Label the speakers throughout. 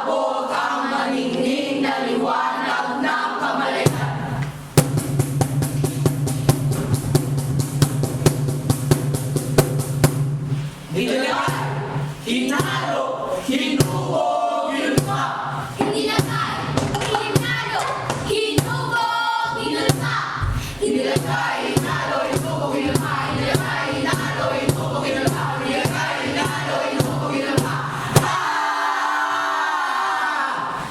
Speaker 1: Umabot ang maningning na liwanag ng kamalayan. Nilagay, hinalo, hinubog, hinulma.
Speaker 2: Inilagay, hinalo, hinubog, hinulma.
Speaker 1: Inilagay, hinalo, hinubog, hinulma. Inilagay, hinalo, hinubog, hinulma. Inilagay, hinalo, hinubog, hinulma.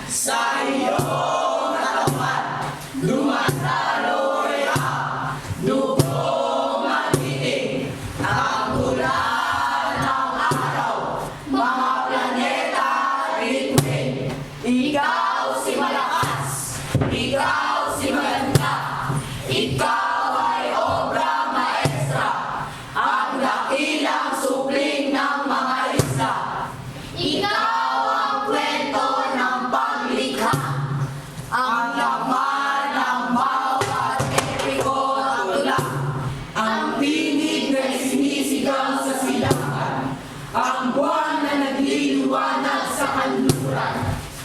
Speaker 1: Sa iyong katawan, dumadaloy ang dugong matitig. Ang ulan ng araw, mga planeta ritwin. Ikaw si malakas, ikaw si maganda, ikaw ay obra maestra, ang dakilang supling ng mga isla.
Speaker 2: Ikaw ang kwento ng paglikha.
Speaker 1: Ang laman ng bawat epiko na tula, ang tinig na sinisigaw sa silangan, ang buwan na nagliliwanag sa kanluran.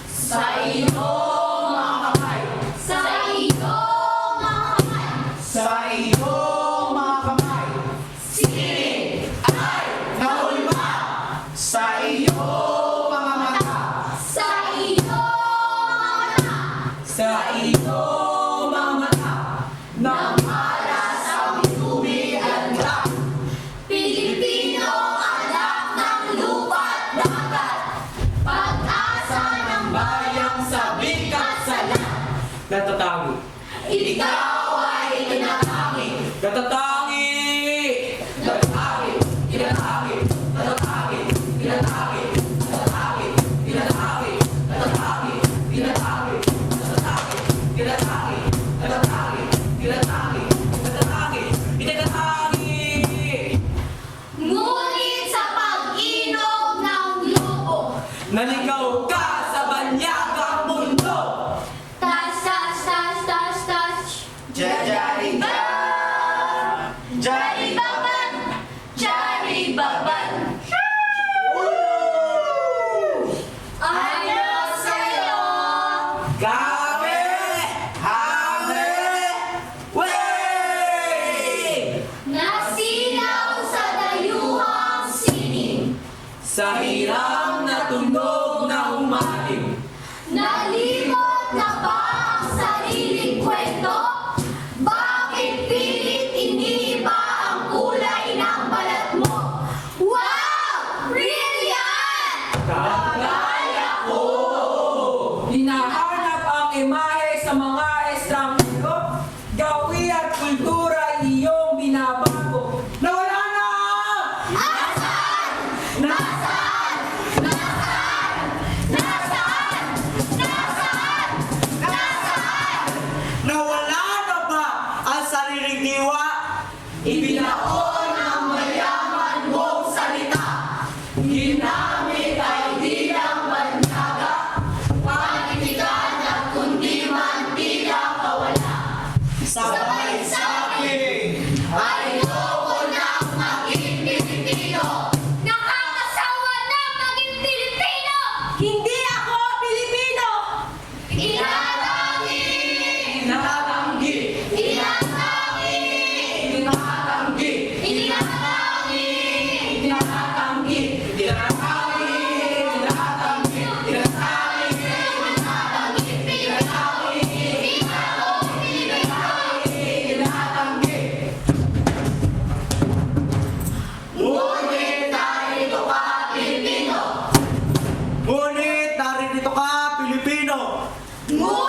Speaker 1: Sa iyong mga kamay,
Speaker 2: Sa iyong mga kamay,
Speaker 1: sa iyong mga kamay, sining ay nahulma. Sa iyong mga mata,
Speaker 2: sa iyong mga mata,
Speaker 1: sa iyong mga mata, ng malas ang tubig at lang.
Speaker 2: Pilipino, anak ng lupa at dagat, pag-asa ng
Speaker 1: Bayang sabik at salat, natatangi.
Speaker 2: ikaw ay tinatangi.
Speaker 1: Natatangi! Natatangi! Tinatangi! Natatangi! Tinatangi! Natatangi! Tinatangi! Natatangi! Tinatangi! Natatangi! Tinatangi! Natatangi! Tinatangi! Natatangi! Tinatangi!
Speaker 2: Ngunit sa pag-inog ng globo,
Speaker 1: Naligaw ka sa banyagang mundo!
Speaker 2: tas, tas, tas, tas, tas,
Speaker 1: Jajari ka!
Speaker 2: Jari baban, jari baban. Ano sa'yo?
Speaker 1: Kami! Hame! Wey!
Speaker 2: Nasilaw sa dayuhang sining,
Speaker 1: Sa hirang na tunog na umalim,
Speaker 2: nalimot na ba ang sariling kwento? Bakit pilit iniiba ang kulay ng balat mo? Wow! Brilliant!
Speaker 1: kagaya ko. Hinahanap ang imahe sa mga estranghero, gawi at kultura iyong binabago. Nawala na!
Speaker 2: Nasaan? Nasaan? Nasaan? Nasaan? Nasaan? Nasaan?
Speaker 1: Nawala na ba ang sariling diwa? Ibinaon ang mayaman mong salita. Ginamit ay di lang banyaga, panitikan at kundi man tila kawala. Sabay sabi, ayoko nang maging Pilipino.
Speaker 2: Nakakasawa na maging Pilipino!
Speaker 3: Hindi ako Pilipino!
Speaker 2: Inatangi!
Speaker 1: Tinatanggi,
Speaker 2: Inatangi!
Speaker 1: tinatanggi,
Speaker 2: Inatangi!
Speaker 1: tinatanggi, tinatanggi, tinatanggi, tinatanggi, tinatanggi. Ngunit narito ka, Pilipino.
Speaker 3: Ngunit narito ka, Pilipino!
Speaker 2: Ngunit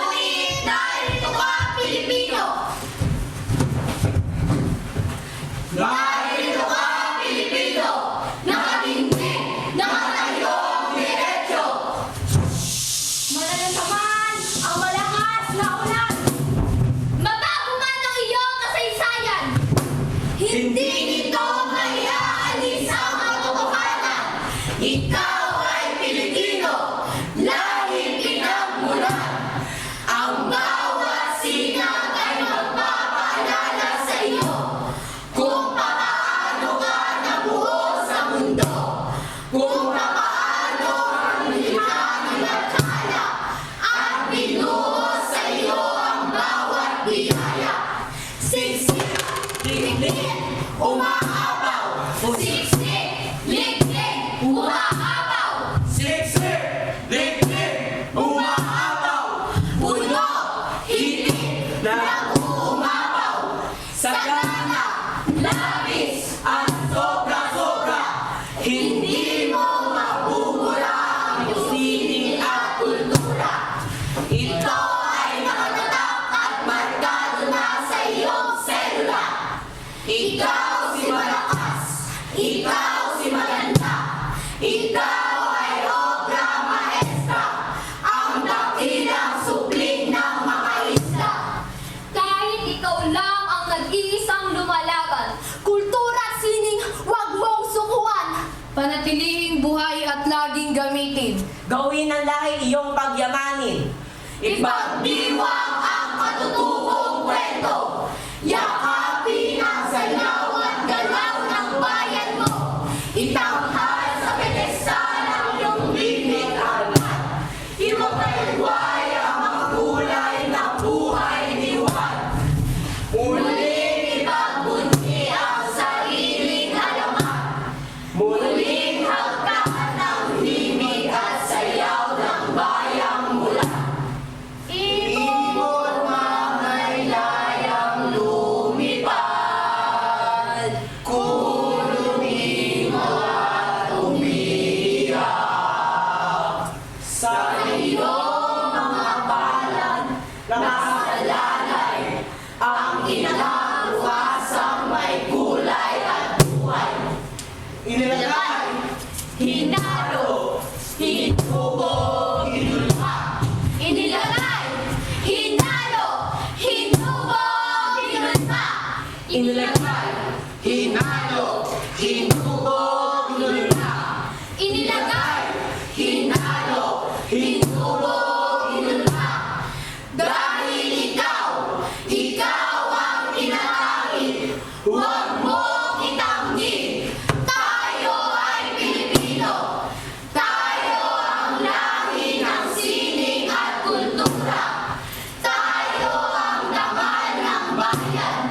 Speaker 1: umaapaw.
Speaker 2: Siksik, liklik, umaapaw.
Speaker 1: Siksik, liklik, umaapaw.
Speaker 2: Puno, hindi, nag-uumapaw.
Speaker 1: Sagana,
Speaker 2: Labis,
Speaker 1: at sobra-sobra.
Speaker 2: hindi mo mabubura ang sining at kultura. Ito ay nakatatak at markado na sa iyong selula. Ikaw si malakas, ikaw si maganda, ikaw ay obra maestra, ang dakilang supling ng mga isla. Kahit ikaw lang ang nag-iisang lumalaban, kultura at sining huwag mong sukuan. Panatilihing buhay at laging gamitin.
Speaker 3: Gawin ng lahi iyong pagyamanin.
Speaker 2: Ipagdiwang ang katutubong kwento. Yakapin ang sayaw at galaw ng bayan mo. Itanghal sa pedestal ang iyong bibig almat. Iwagay ang mga kulay ng buhay ni Juan. Muling ipagbunyi ang sariling alamat. Muling hagkan ng himig at sayaw ng bayang mula. Ibon mangayayang lumipad, kulungin mo at umiiyak. Sa iyong mga palad, nasa lalay, ang kinabukasang may kulay at buhay.
Speaker 1: Inilagay,
Speaker 2: Hinalo, hinubog, hinulha. Inilagay, hinalo, hinubog, hinulha.
Speaker 1: inilagay, hinalo, hinubog, hinulha.
Speaker 2: Inilagay, hinalo, hinubog, hinulha. Dahil ikaw ang pinakain, huwag mo itanggi. Tayo ay Pilipino. Tayo ang lahi ng sining at kultura. Tayo ang dangal ng bayan.